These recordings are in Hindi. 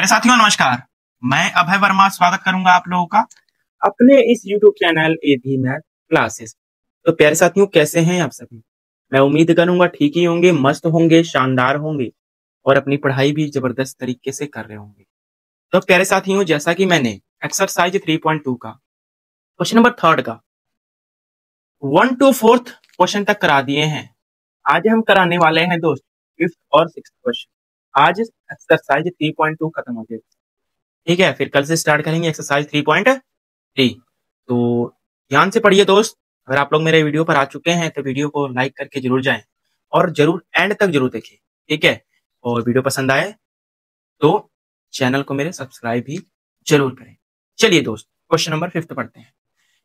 प्यारे साथियों नमस्कार। मैं अभय वर्मा स्वागत करूंगा आप लोगों का अपने इस YouTube channel AB math classes. तो प्यारे साथियों कैसे हैं आप सभी? मैं उम्मीद करूंगा ठीक ही होंगे, मस्त होंगे, शानदार होंगे और अपनी पढ़ाई भी जबरदस्त तरीके से कर रहे होंगे। तो प्यारे साथियों जैसा कि मैंने एक्सरसाइज 3.2 का क्वेश्चन नंबर 3 का 1 to 4th क्वेश्चन तक करा दिए हैं। आज हम कराने वाले हैं दोस्त 5th और 6th क्वेश्चन। आज एक्सरसाइज 3.2 खत्म हो जाएगी, ठीक है। फिर कल से स्टार्ट करेंगे एक्सरसाइज 3.3। तो ध्यान से पढ़िए दोस्त। अगर आप लोग मेरे वीडियो पर आ चुके हैं तो वीडियो को लाइक करके जरूर जाएं और जरूर एंड तक जरूर देखें, ठीक है। और वीडियो पसंद आए तो चैनल को मेरे सब्सक्राइब भी जरूर करें। चलिए दोस्त क्वेश्चन नंबर 5 पढ़ते हैं।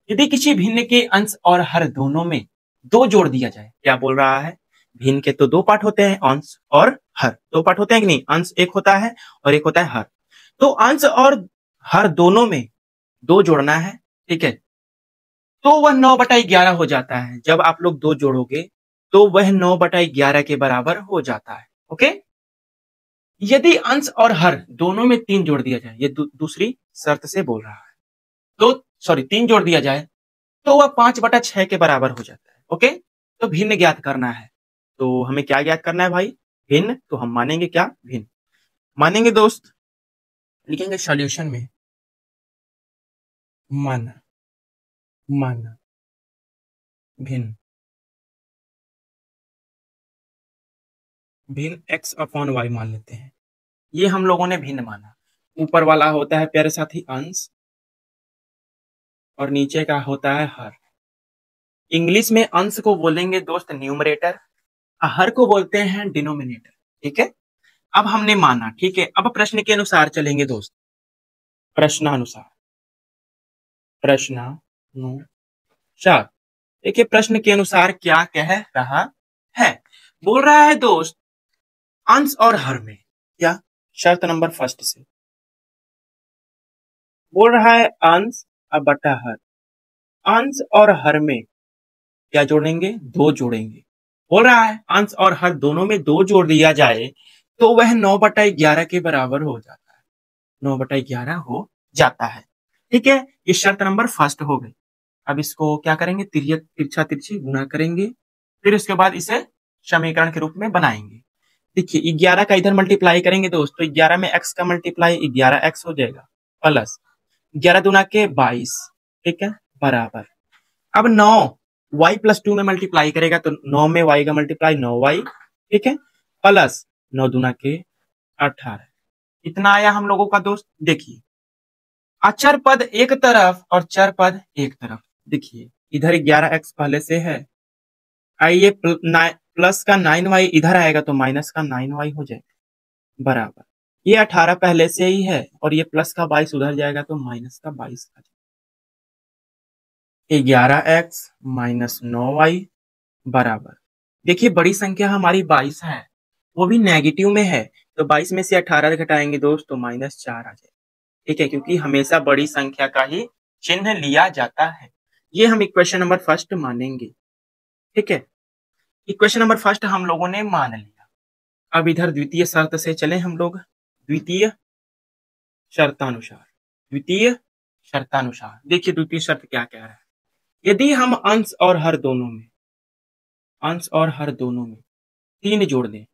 यदि किसी भिन्न के अंश और हर दोनों में 2 जोड़ दिया जाए, क्या बोल रहा है? भिन्न के तो 2 पार्ट होते हैं, अंश और हर 2 पार्ट होते हैं कि नहीं? अंश एक होता है और एक होता है हर। तो अंश और हर दोनों में 2 जोड़ना है, ठीक है। तो वह 9/11 हो जाता है। जब आप लोग 2 जोड़ोगे तो वह 9/11 के बराबर हो जाता है, ओके। यदि अंश और हर दोनों में 3 जोड़ दिया जाए, ये दूसरी शर्त से बोल रहा है। तो 3 जोड़ दिया जाए तो वह 5/6 के बराबर हो जाता है, ओके। तो भिन्न ज्ञात करना है। तो हमें क्या ज्ञात करना है भाई? भिन्न। तो हम मानेंगे क्या? भिन्न मानेंगे दोस्त। लिखेंगे सॉल्यूशन में माना माना भिन्न भिन्न x/y मान लेते हैं। ये हम लोगों ने भिन्न माना। ऊपर वाला होता है प्यारे साथी अंश और नीचे का होता है हर। इंग्लिश में अंश को बोलेंगे दोस्त न्यूमरेटर, हर को बोलते हैं डिनोमिनेटर, ठीक है। अब हमने माना, ठीक है। अब प्रश्न के अनुसार चलेंगे दोस्त। प्रश्नानुसार देखिए प्रश्न के अनुसार क्या कह रहा है। बोल रहा है दोस्त अंश और हर में क्या? शर्त नंबर फर्स्ट से बोल रहा है अंश अब बटा हर। अंश और हर में क्या जोड़ेंगे? 2 जोड़ेंगे। बोल रहा है अंश और हर दोनों में 2 जोड़ दिया जाए तो वह 9/11 के बराबर हो जाता है। 9/11 हो जाता है, ठीक है। ये शर्त नंबर फर्स्ट हो गई। अब इसको क्या करेंगे? तिरछा तिरछी गुणा करेंगे, फिर उसके बाद इसे समीकरण के रूप में बनाएंगे। देखिए 11 का इधर मल्टीप्लाई करेंगे दोस्त, तो 11 में x का मल्टीप्लाई 11x हो जाएगा, प्लस 11 दूना के 22, ठीक है, बराबर। अब 9 y+2 में मल्टीप्लाई करेगा तो 9 में y का मल्टीप्लाई 9y, ठीक है, प्लस 9 दूना के 18। इतना आया हम लोगों का दोस्त। देखिए अचर पद एक तरफ और चर पद एक तरफ। देखिए इधर 11x पहले से है, आइए प्लस का 9y इधर आएगा तो माइनस का 9y हो जाएगा, बराबर। ये 18 पहले से ही है और ये प्लस का 22 उधर जाएगा तो माइनस का 22 आ जाएगा। 11x माइनस 9y बराबर। देखिए बड़ी संख्या हमारी 22 है, वो भी नेगेटिव में है, तो 22 में से 18 घटाएंगे दोस्त तो -4 आ जाएगा, ठीक है, क्योंकि हमेशा बड़ी संख्या का ही चिन्ह लिया जाता है। ये हम इक्वेशन नंबर फर्स्ट मानेंगे, ठीक है। इक्वेशन नंबर फर्स्ट हम लोगों ने मान लिया। अब इधर द्वितीय शर्त से चले हम लोग। द्वितीय शर्तानुसार देखिए द्वितीय शर्त क्या कह रहा है। यदि हम अंश और हर दोनों में 3 जोड़ दें,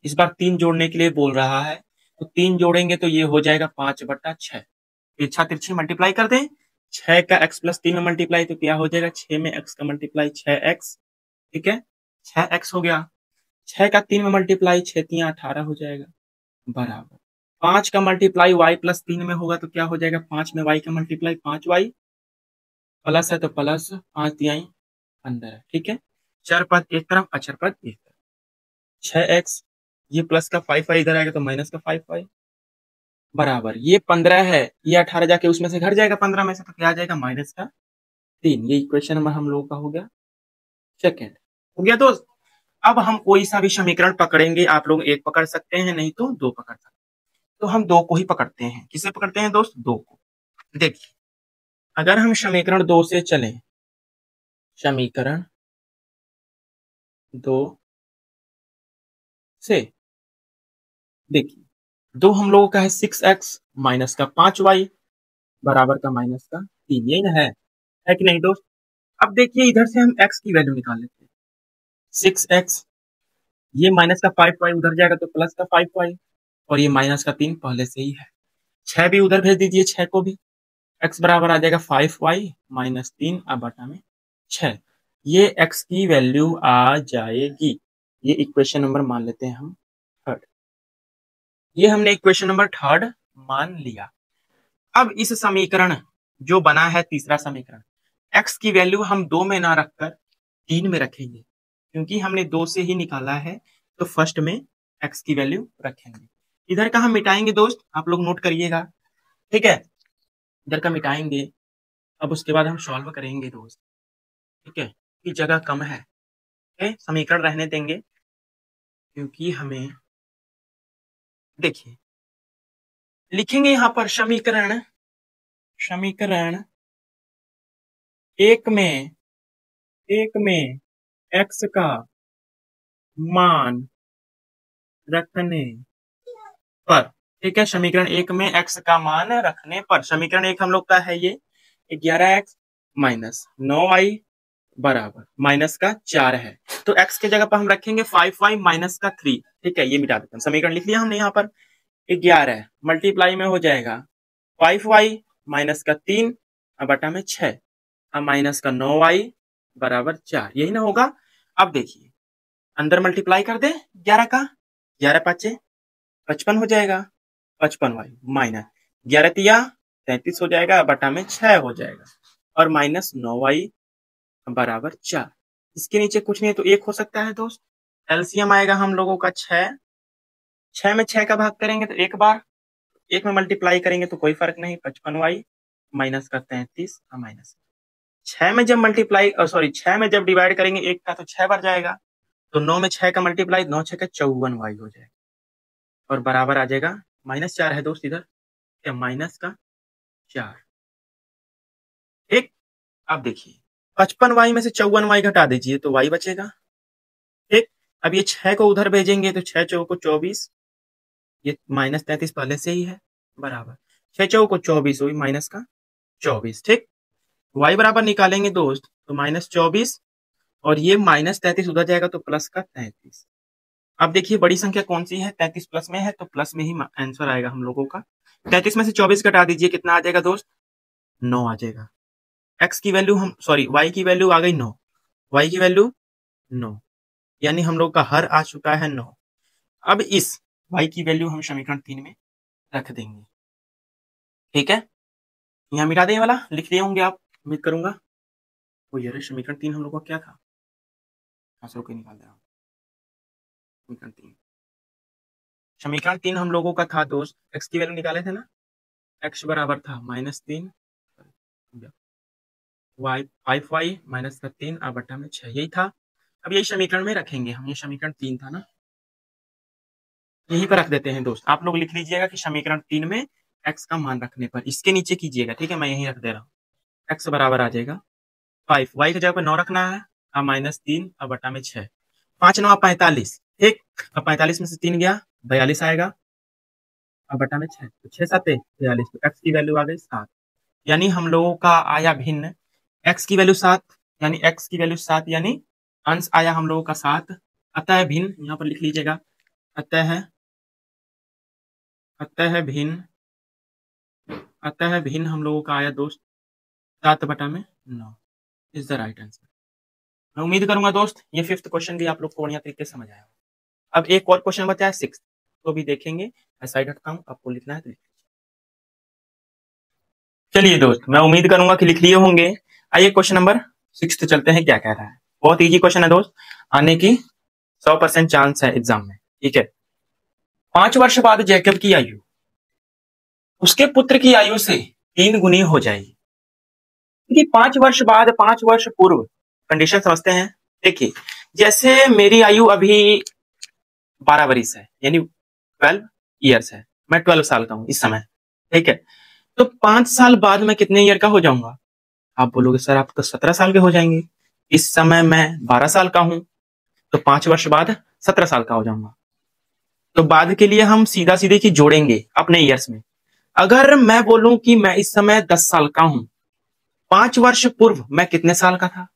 इस बार 3 जोड़ने के लिए बोल रहा है, तो 3 जोड़ेंगे तो ये हो जाएगा 5/6। तिरछा तिरछी मल्टीप्लाई कर दें, 6 का x+3 में मल्टीप्लाई तो क्या हो जाएगा? 6 में x का मल्टीप्लाई 6x, ठीक है, 6x हो गया। 6 का 3 में मल्टीप्लाई 6×3 18 हो जाएगा, बराबर। 5 का मल्टीप्लाई y+3 में होगा तो क्या हो जाएगा? 5 में y का मल्टीप्लाई 5y, प्लस है तो प्लस 5×3 15, ठीक है। चर पद एक तरफ, अचर पद एक तरफ। 6x, ये प्लस का 5y इधर आएगा तो माइनस का 5y, बराबर। ये 15 है, ये 18 जाके उसमें से घट जाएगा 15 में से, तो क्या आ जाएगा? -3। ये इक्वेशन नंबर हम लोगों का हो गया सेकेंड। हो गया दोस्त। अब हम कोई सा भी समीकरण पकड़ेंगे, आप लोग एक पकड़ सकते हैं, नहीं तो 2 पकड़ सकते हैं। तो हम 2 को ही पकड़ते हैं। किसे पकड़ते हैं दोस्त? 2 को। देखिए अगर हम समीकरण 2 से चलें, समीकरण 2 से देखिए दो हम लोगों का है 6x माइनस का 5y बराबर का माइनस का 3, यही ना है कि नहीं दोस्त। अब देखिए इधर से हम x की वैल्यू निकाल लेते हैं। 6x, ये माइनस का 5y उधर जाएगा तो प्लस का 5y, और ये माइनस का 3 पहले से ही है। 6 भी उधर भेज दीजिए, 6 को भी। x बराबर आ जाएगा 5y माइनस 3 अब बटा में 6, ये x की वैल्यू आ जाएगी। ये इक्वेशन नंबर मान लेते हैं हम थर्ड। ये हमने इक्वेशन नंबर थर्ड मान लिया। अब इस समीकरण जो बना है तीसरा समीकरण, x की वैल्यू हम 2 में ना रखकर 3 में रखेंगे, क्योंकि हमने 2 से ही निकाला है, तो फर्स्ट में x की वैल्यू रखेंगे। इधर का हम मिटाएंगे दोस्त, आप लोग नोट करिएगा, ठीक है। इधर का मिटाएंगे, अब उसके बाद हम सॉल्व करेंगे दोस्त, ठीक है, कि जगह कम है, समीकरण रहने देंगे, क्योंकि हमें देखिए लिखेंगे यहां पर समीकरण एक में x का मान रखने पर, ठीक है, समीकरण एक में x का मान रखने पर, समीकरण एक हम लोग का है ये 11x माइनस 9y बराबर माइनस का 4 है, तो x के जगह पर हम रखेंगे 5y माइनस का 3, ठीक है, ये मिटा देते हैं। समीकरण लिख लिया हमने यहाँ पर, 11 मल्टीप्लाई में हो जाएगा 5y माइनस का 3 बटा में 6 माइनस का 9y बराबर 4, यही ना होगा। अब देखिए अंदर मल्टीप्लाई कर दे 11 का, 11 5 55 हो जाएगा, 55y माइनस 11 तिया 33 हो जाएगा बटा में 6 हो जाएगा, और माइनस 9y बराबर 4। इसके नीचे कुछ नहीं है तो 1 हो सकता है दोस्त। एलसीएम आएगा हम लोगों का 6 में 6 का भाग करेंगे तो एक बार, 1 में मल्टीप्लाई करेंगे तो कोई फर्क नहीं, 55y माइनस का 33 माइनस 6 में जब मल्टीप्लाई 6 में जब डिवाइड करेंगे 1 का तो 6 बार जाएगा, तो 9 में 6 का मल्टीप्लाई 9 6 का 54y हो जाएगा, और बराबर आ जाएगा माइनस 4 है दोस्त इधर, क्या माइनस का 4, ठीक। अब देखिए 55y में से 54y घटा दीजिए तो y बचेगा, ठीक। अब ये 6 को उधर भेजेंगे तो 6 चौको 24, ये माइनस 33 पहले से ही है, बराबर 6 चौको 24 हुई माइनस का 24, ठीक। y बराबर निकालेंगे दोस्त तो माइनस 24, और ये माइनस 33 उधर जाएगा तो प्लस का 33। अब देखिए बड़ी संख्या कौन सी है, 33 प्लस में है तो प्लस में ही आंसर आएगा हम लोगों का। 33 में से 24 घटा दीजिए, कितना आ जाएगा दोस्त, 9 आ जाएगा। x की वैल्यू y की वैल्यू आ गई 9, y की वैल्यू 9, यानी हम लोग का हर आ चुका है 9। अब इस y की वैल्यू हम समीकरण 3 में रख देंगे, ठीक है। यहाँ मिटा दें वाला लिख लिए होंगे आप, उम्मीद करूंगा। तो ये समीकरण 3 हम लोग का क्या था, निकाल दे रहा हूँ। समीकरण 3 हम लोगों का था दोस्त, x की वैल्यू निकाले थे ना, x बराबर था -3 y 5y माइनस का 3 बटा में 6, यही था। अब यही समीकरण में रखेंगे हम, ये समीकरण 3 था ना, यहीं पर रख देते हैं दोस्त। आप लोग लिख लीजिएगा कि समीकरण 3 में x का मान रखने पर, इसके नीचे कीजिएगा, ठीक है, मैं यहीं रख दे रहा हूँ। x बराबर आ जाएगा 5, y की जगह पर 9 रखना है, -3 बटा में 6, 5 9 45, ठीक। अब 45 में से 3 गया 42 आएगा, अब बटा में 6, 6 7 42, तो x की वैल्यू आ गई 7, यानी हम लोगों का आया भिन्न x की वैल्यू 7, यानी x की वैल्यू 7, यानी अंश आया हम लोगों का 7, अतः भिन्न, यहाँ पर लिख लीजिएगा, अतः भिन्न हम लोगों का आया दोस्त 7 बटा में 9 इज द राइट आंसर। मैं उम्मीद करूंगा दोस्त ये 5th क्वेश्चन भी आप लोग को बढ़िया तरीके से समझ आया। अब एक और क्वेश्चन बचा है 6th, तो भी देखेंगे, मैं साइड हटता हूँ, आपको लिखना है तो लिख लीजिए। चलिए दोस्त मैं उम्मीद करूंगा कि लिख लिए होंगे। आइए क्वेश्चन नंबर 6 चलते हैं, क्या कह रहा है। बहुत इजी क्वेश्चन है दोस्त, आने की 100% चांस है एग्जाम में, ठीक है। 5 वर्ष बाद जैकब की आयु उसके पुत्र की आयु से 3 गुनी हो जाएगी, क्योंकि 5 वर्ष बाद 5 वर्ष पूर्व कंडीशन समझते हैं। देखिए जैसे मेरी आयु अभी 12 वर्ष है, यानी 12 ईयर्स है, मैं 12 साल का हूं इस समय, ठीक है। तो 5 साल बाद मैं कितने ईयर का हो जाऊंगा, आप बोलोगे सर आप तो 17 साल के हो जाएंगे। इस समय मैं 12 साल का हूं, तो 5 वर्ष बाद 17 साल का हो जाऊंगा। तो बाद के लिए हम सीधा सीधे की जोड़ेंगे अपने ईयर्स में। अगर मैं बोलूं कि मैं इस समय 10 साल का हूं, 5 वर्ष पूर्व मैं कितने साल का था?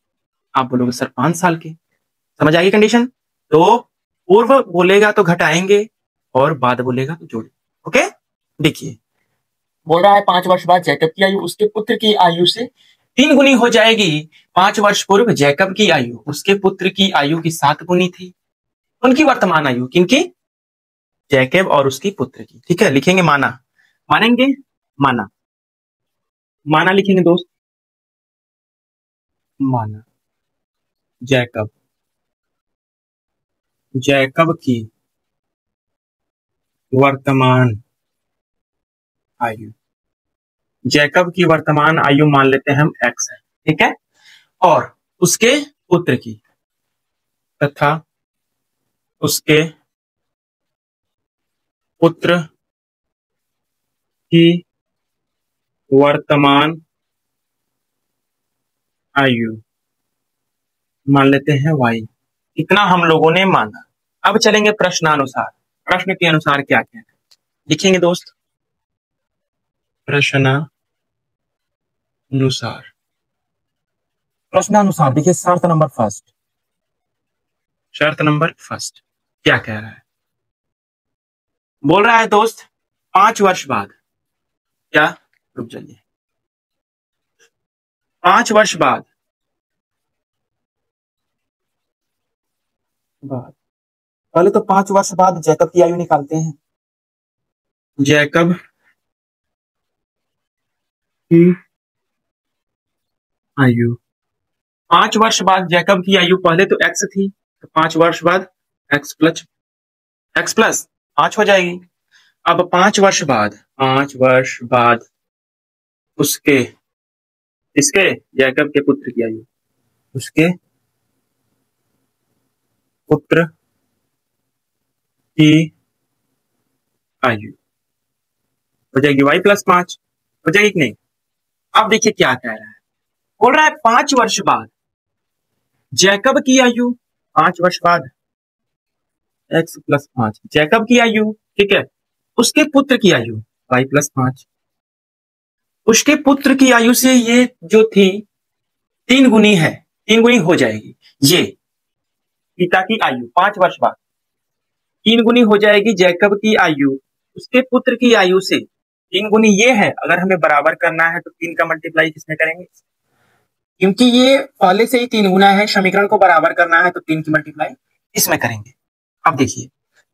आप बोलोगे सर 5 साल के। समझ आएगी कंडीशन? तो पूर्व बोलेगा तो घटाएंगे और बाद बोलेगा तो जोड़ेंगे। ओके, देखिए बोल रहा है 5 वर्ष बाद जैकब की आयु उसके पुत्र की आयु से 3 गुनी हो जाएगी। 5 वर्ष पूर्व जैकब की आयु उसके पुत्र की आयु की 7 गुनी थी। उनकी वर्तमान आयु किनकी? जैकब और उसकी पुत्र की। ठीक है, लिखेंगे माना, मानेंगे माना, माना लिखेंगे दोस्त, माना जैकब, जैकब की वर्तमान आयु, जैकब की वर्तमान आयु मान लेते हैं हम एक्स है। ठीक है, और उसके पुत्र की तथा उसके पुत्र की वर्तमान आयु मान लेते हैं वाई। इतना हम लोगों ने माना। अब चलेंगे प्रश्नानुसार। प्रश्न के अनुसार क्या क्या है लिखेंगे दोस्त, प्रश्नानुसार। प्रश्नानुसार देखिए शर्त नंबर फर्स्ट, शर्त नंबर फर्स्ट क्या कह रहा है? बोल रहा है दोस्त 5 वर्ष बाद, क्या, रुक जाइए, 5 वर्ष बाद पहले तो 5 वर्ष बाद जैकब की आयु निकालते हैं। जैकब की आयु, 5 वर्ष बाद जैकब की आयु पहले तो एक्स थी, तो 5 वर्ष बाद एक्स प्लस 5 हो जाएगी। अब 5 वर्ष बाद, 5 वर्ष बाद उसके, इसके, जैकब के पुत्र की आयु, उसके पुत्र की आयु हो जाएगी y प्लस 5, हो जाएगी कि नहीं? अब देखिए क्या कह रहा है, बोल रहा है 5 वर्ष बाद जैकब की आयु, 5 वर्ष बाद x प्लस 5 जैकब की आयु, ठीक है, उसके पुत्र की आयु y प्लस 5, उसके पुत्र की आयु से ये जो थी 3 गुनी है, 3 गुनी हो जाएगी। ये पिता की आयु 5 वर्ष बाद 3 गुनी हो जाएगी जैकब की आयु उसके पुत्र की आयु से 3 गुनी ये है। अगर हमें बराबर करना है तो 3 का मल्टीप्लाई किसमें करेंगे? क्योंकि ये पहले से ही 3 गुना है, समीकरण को बराबर करना है तो 3 की मल्टीप्लाई इसमें करेंगे। अब देखिए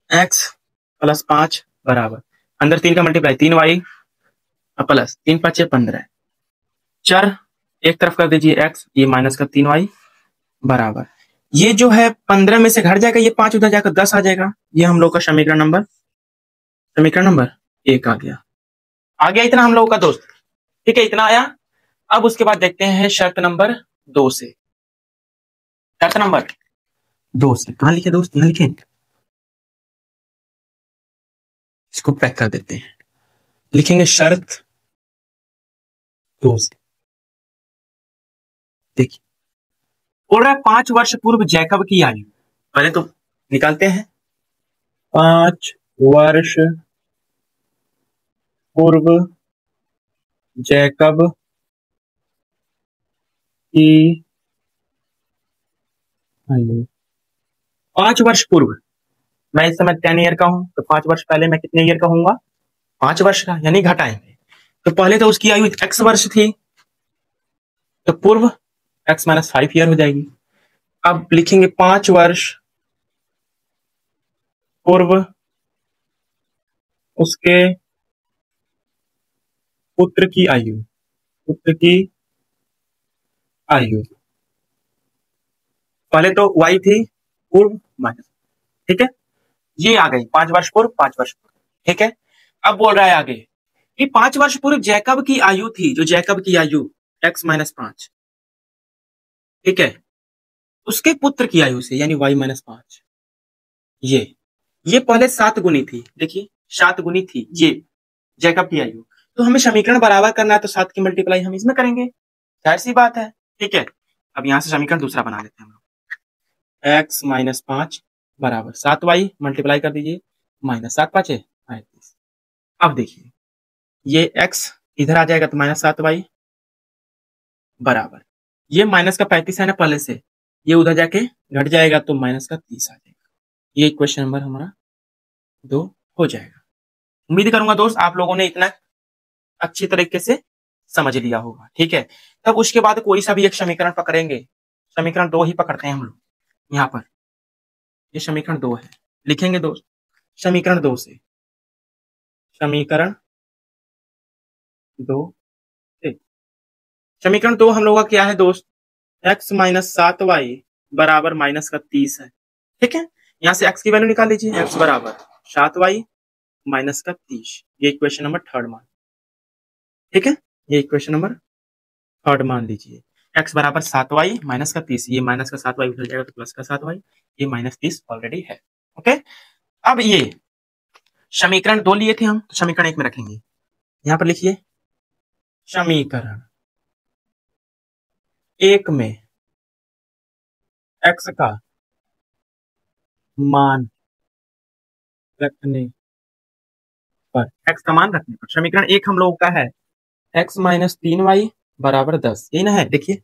x प्लस 5 बराबर, अंदर 3 का मल्टीप्लाई 3y प्लस 3 5 15, चर एक तरफ कर दीजिए x, ये माइनस का 3y बराबर, ये जो है 15 में से घट जाएगा, ये 5 उधर जाकर 10 आ जाएगा। ये हम लोग का समीकरण नंबर 1 आ गया। इतना हम लोगों का दोस्त। ठीक है, इतना आया। अब उसके बाद देखते हैं शर्त नंबर 2 से। शर्त नंबर 2 से कहां लिखे दोस्त? यहां लिखे, इसको पैक कर देते हैं, लिखेंगे शर्त 2 से। देखिए बोल रहा है 5 वर्ष पूर्व जैकब की आयु, पहले तो निकालते हैं, 5 वर्ष पूर्व जैकब की आयु, 5 वर्ष पूर्व, मैं इस समय 10 ईयर का हूं, तो 5 वर्ष पहले मैं कितने ईयर का होऊंगा? 5 वर्ष का, यानी घटाएंगे। तो पहले तो उसकी आयु x वर्ष थी, तो पूर्व x माइनस 5 ईयर हो जाएगी। अब लिखेंगे 5 वर्ष पूर्व उसके पुत्र की आयु, पुत्र की आयु, पहले तो y थी पूर्व माइनस, ठीक है, ये आ गई 5 वर्ष पूर्व, 5 वर्ष पूर्व। ठीक है, अब बोल रहा है आगे कि 5 वर्ष पूर्व जैकब की आयु थी, जो जैकब की आयु x माइनस 5, ठीक है, उसके पुत्र की आयु से यानी y माइनस 5, ये पहले 7 गुनी थी, देखिए 7 गुनी थी ये जैकब की आयु, तो हमें समीकरण बराबर करना है तो 7 की मल्टीप्लाई हम इसमें करेंगे, जाहिर सी बात है। ठीक है, अब यहां से समीकरण दूसरा बना लेते हैं हम लोग, x माइनस 5 बराबर 7y, मल्टीप्लाई कर दीजिए, माइनस 7 5 35। अब देखिए ये x इधर आ जाएगा तो -7y बराबर, ये माइनस का 35 है ना पहले से, ये उधर जाके घट जाएगा तो माइनस का 30 आ जाएगा। ये क्वेश्चन नंबर हमारा 2 हो जाएगा। उम्मीद करूंगा दोस्त आप लोगों ने इतना अच्छी तरीके से समझ लिया होगा। ठीक है, तब उसके बाद कोई सा भी एक समीकरण पकड़ेंगे, समीकरण 2 ही पकड़ते हैं हम लोग। यहाँ पर ये समीकरण 2 है, लिखेंगे दोस्त समीकरण 2 से, समीकरण 2 से समीकरण 2 हम लोग का क्या है दोस्त, x माइनस 7y बराबर माइनस का 30 है। ठीक है, यहाँ से x की वैल्यू निकाल लीजिए, x बराबर 7y माइनस का 30। ये इक्वेशन नंबर 3 मान, ठीक है, ये इक्वेशन नंबर 3 मान लीजिए। x बराबर 7y माइनस का 30, ये माइनस का 7y उधर जाएगा तो प्लस का 7y, ये माइनस 30 ऑलरेडी है। ओके, अब ये समीकरण 2 लिए थे हम, तो समीकरण 1 में रखेंगे। यहाँ पर लिखिए समीकरण 1 में x का मान रखने पर, x का मान रखने पर, समीकरण 1 हम लोगों का है x माइनस 3y बराबर 10, यही ना है। देखिए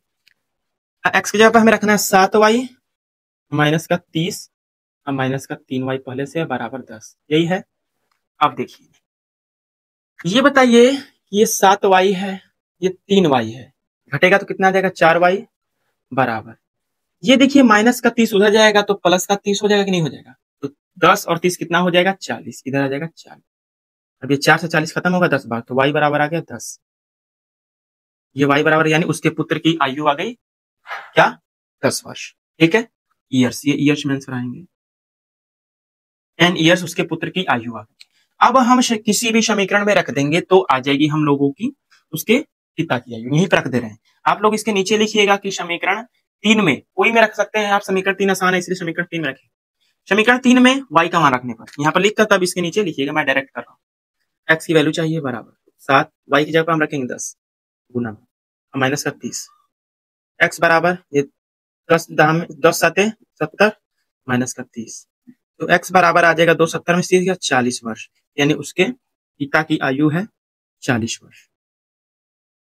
x की जगह पर हमें रखना है 7y माइनस का 30 और माइनस का 3y पहले से बराबर 10, यही है। अब देखिए ये बताइए ये 7y है, ये 3y है, घटेगा तो कितना आ जाएगा 4y बराबर, ये देखिए माइनस का 30 उधर जाएगा तो प्लस का 30 हो जाएगा कि नहीं हो जाएगा, तो 10 और 30 कितना हो जाएगा 40, इधर आ जाएगा 40। अब ये 4 से 40 खत्म होगा 10 बार, तो y बराबर आ गया 10। ये y बराबर यानी उसके पुत्र की आयु आ गई क्या 10 वर्ष। ठीक है, ईयर्स, ये ईयर्स में आंसर आएंगे, 10 ईयर्स उसके पुत्र की आयु आ गई। अब हम किसी भी समीकरण में रख देंगे तो आ जाएगी हम लोगों की उसके पिता की आयु, यहीं पर रख दे रहे हैं। आप लोग इसके नीचे लिखिएगा कि समीकरण 3 में, कोई में रख सकते हैं आप, समीकरण 3 आसान है इसलिए समीकरण 3 में रखें। समीकरण 3 में y का मान रखने पर, यहाँ पर लिखकर तब इसके नीचे लिखिएगा, मैं डायरेक्ट कर रहा हूँ। x की वैल्यू चाहिए बराबर 7, y की जगह पर हम रखेंगे 10 गुना माइनस का 30, x बराबर ये 10 7 70 माइनस का 30, तो x बराबर आ जाएगा 2 70 में 30 40 वर्ष, यानी उसके पिता की आयु है 40 वर्ष।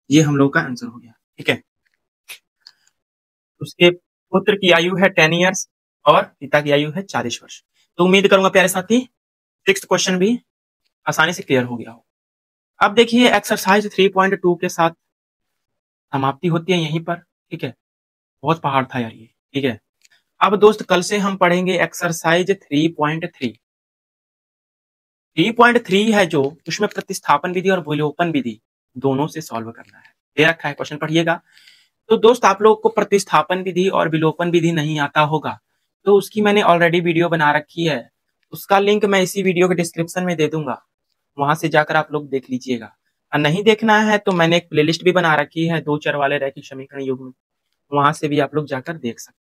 ये हम लोग का आंसर हो गया। ठीक है, उसके पुत्र की आयु है 10 ईयर्स और पिता की आयु है 40 वर्ष। तो उम्मीद करूंगा प्यारे साथी 6th क्वेश्चन भी आसानी से क्लियर हो गया हो। अब देखिए एक्सरसाइज 3.2 के साथ समाप्ति होती है यहीं पर। ठीक है, बहुत पहाड़ था यार ये। ठीक है, अब दोस्त कल से हम पढ़ेंगे एक्सरसाइज 3.3। 3.3 है जो, उसमें प्रतिस्थापन विधि और विलोपन विधि दोनों से सॉल्व करना है, दे रखा है, क्वेश्चन पढ़िएगा। तो दोस्त आप लोग को प्रतिस्थापन विधि और विलोपन विधि नहीं आता होगा तो उसकी मैंने ऑलरेडी वीडियो बना रखी है, उसका लिंक मैं इसी वीडियो के डिस्क्रिप्शन में दे दूंगा, वहां से जाकर आप लोग देख लीजिएगा। और नहीं देखना है तो मैंने एक प्लेलिस्ट भी बना रखी है 2 चर वाले रैखिक समीकरण युग में, वहां से भी आप लोग जाकर देख सकते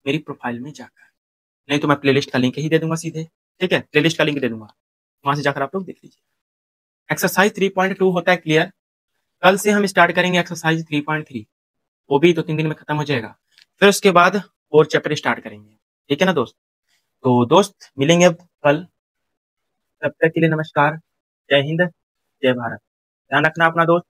मेरी प्रोफाइल में जाकर, नहीं तो मैं प्लेलिस्ट का लिंक ही दे दूंगा सीधे। ठीक है, प्लेलिस्ट का लिंक दे दूंगा, वहां से जाकर आप लोग देख लीजिए। एक्सरसाइज 3.2 होता है क्लियर। कल से हम स्टार्ट करेंगे एक्सरसाइज 3.3, वो भी 2-3 दिन में खत्म हो जाएगा, फिर उसके बाद और चैप्टर स्टार्ट करेंगे। ठीक है ना दोस्त, तो दोस्त मिलेंगे अब कल, तब तक के लिए नमस्कार, जय हिंद, जय भारत, ध्यान रखना अपना दोस्त।